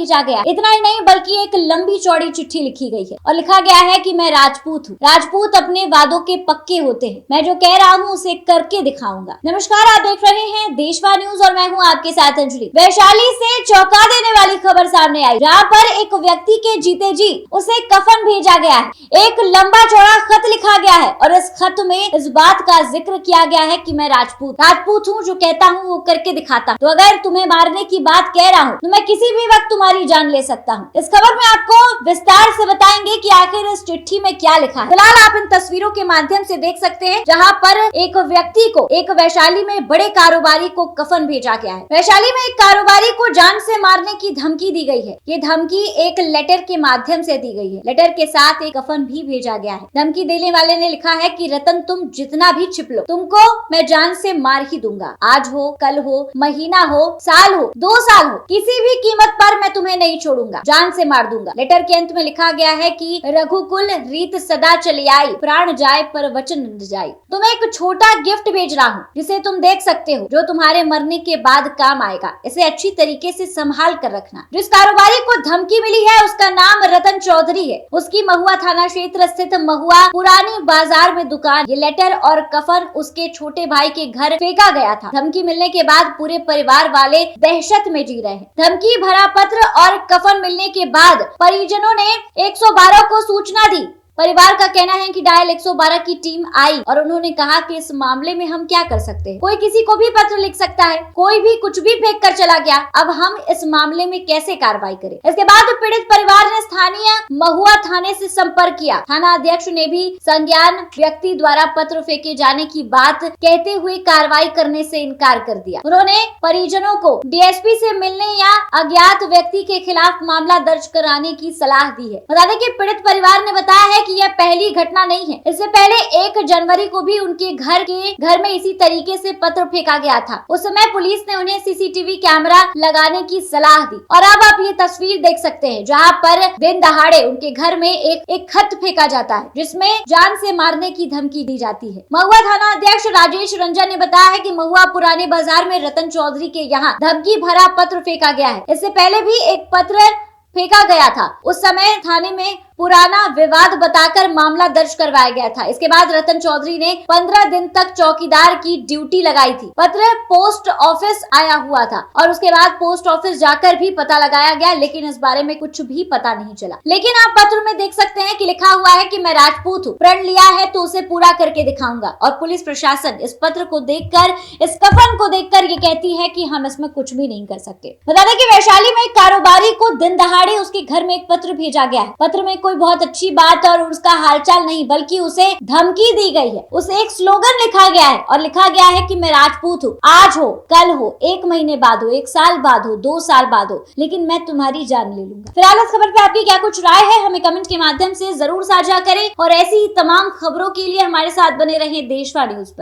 भेजा गया। इतना ही नहीं बल्कि एक लंबी चौड़ी चिट्ठी लिखी गई है और लिखा गया है कि मैं राजपूत हूँ। राजपूत अपने वादों के पक्के होते हैं। मैं जो कह रहा हूँ उसे करके दिखाऊंगा। नमस्कार, आप देख रहे हैं देशवा न्यूज और मैं हूँ आपके साथ अंजलि। वैशाली से चौंका देने वाली खबर सामने आई, जहाँ पर एक व्यक्ति के जीते जी उसे कफन भेजा गया है। एक लंबा चौड़ा खत लिखा गया है और इस खत में इस बात का जिक्र किया गया है कि मैं राजपूत हूँ, जो कहता हूँ वो करके दिखाता हूँ। तो अगर तुम्हें मारने की बात कह रहा हूँ तो मैं किसी भी वक्त तुम्हारी जान ले सकता हूँ। इस खबर में आपको विस्तार से बताएंगे कि आखिर इस चिट्ठी में क्या लिखा है। फिलहाल आप इन तस्वीरों के माध्यम से देख सकते हैं, जहाँ पर एक व्यक्ति को, एक वैशाली में बड़े कारोबारी को कफन भेजा गया है। वैशाली में एक कारोबारी को जान से मारने की धमकी दी गई है। ये धमकी एक लेटर के माध्यम से दी गई है। लेटर के साथ एक कफन भी भेजा गया है। धमकी देने वाले ने लिखा है कि रतन, तुम जितना भी छिप लो, तुमको मैं जान से मार ही दूंगा। आज हो, कल हो, महीना हो, साल हो, 2 साल हो, किसी भी कीमत पर मैं तुम्हें नहीं छोड़ूंगा, जान से मार दूंगा। लेटर के अंत में लिखा गया है कि रघुकुल रीत सदा चली आई, प्राण जाए पर वचन न जाए। तुम्हें एक छोटा गिफ्ट भेज रहा हूँ जिसे तुम देख सकते हो, जो तुम्हारे मरने के बाद काम आएगा। इसे अच्छी तरीके से संभाल कर रखना। जिस कारोबारी को धमकी मिली है उसका नाम रतन चौधरी है। उसकी महुआ थाना क्षेत्र स्थित महुआ पुरानी बाजार में दुकान। ये लेटर और कफन उसके छोटे भाई के घर फेंका गया था। धमकी मिलने के बाद पूरे परिवार वाले दहशत में जी रहे हैं। धमकी भरा पत्र और कफन मिलने के बाद परिजनों ने 112 को सूचना दी। परिवार का कहना है कि डायल 112 की टीम आई और उन्होंने कहा कि इस मामले में हम क्या कर सकते हैं। कोई किसी को भी पत्र लिख सकता है, कोई भी कुछ भी फेंक कर चला गया। अब हम इस मामले में कैसे कार्रवाई करें। इसके बाद पीड़ित परिवार ने स्थानीय महुआ थाने से संपर्क किया। थाना अध्यक्ष ने भी संज्ञान व्यक्ति द्वारा पत्र फेंके जाने की बात कहते हुए कार्रवाई करने से इनकार कर दिया। उन्होंने परिजनों को डीएसपी से मिलने या अज्ञात व्यक्ति के खिलाफ मामला दर्ज कराने की सलाह दी है। बता दें कि पीड़ित परिवार ने बताया है यह पहली घटना नहीं है। इससे पहले 1 जनवरी को भी उनके घर में इसी तरीके से पत्र फेंका गया था। उस समय पुलिस ने उन्हें सीसीटीवी कैमरा लगाने की सलाह दी। और अब आप ये तस्वीर देख सकते हैं, जहां पर दिन दहाड़े उनके घर में एक खत फेंका जाता है जिसमें जान से मारने की धमकी दी जाती है। महुआ थाना अध्यक्ष राजेश रंजन ने बताया है कि महुआ पुराने बाजार में रतन चौधरी के यहाँ धमकी भरा पत्र फेंका गया है। इससे पहले भी एक पत्र फेंका गया था। उस समय थाने में पुराना विवाद बताकर मामला दर्ज करवाया गया था। इसके बाद रतन चौधरी ने 15 दिन तक चौकीदार की ड्यूटी लगाई थी। पत्र पोस्ट ऑफिस आया हुआ था और उसके बाद पोस्ट ऑफिस जाकर भी पता लगाया गया, लेकिन इस बारे में कुछ भी पता नहीं चला। लेकिन आप पत्र में देख सकते हैं कि लिखा हुआ है कि मैं राजपूत हूँ, प्रण लिया है तो उसे पूरा करके दिखाऊंगा। और पुलिस प्रशासन इस पत्र को देखकर, इस कफन को देखकर ये कहती है कि हम इसमें कुछ भी नहीं कर सकते। बता दें कि वैशाली में एक कारोबारी को दिन दहाड़े उसके घर में एक पत्र भेजा गया है। पत्र में कोई बहुत अच्छी बात और उसका हालचाल नहीं, बल्कि उसे धमकी दी गई है। उसे एक स्लोगन लिखा गया है और लिखा गया है कि मैं राजपूत हूँ, आज हो, कल हो, 1 महीने बाद हो, 1 साल बाद हो, 2 साल बाद हो, लेकिन मैं तुम्हारी जान ले लूंगा। फिलहाल इस खबर पे आपकी क्या कुछ राय है, हमें कमेंट के माध्यम से जरूर साझा करें और ऐसी ही तमाम खबरों के लिए हमारे साथ बने रहें देशवा न्यूज पर।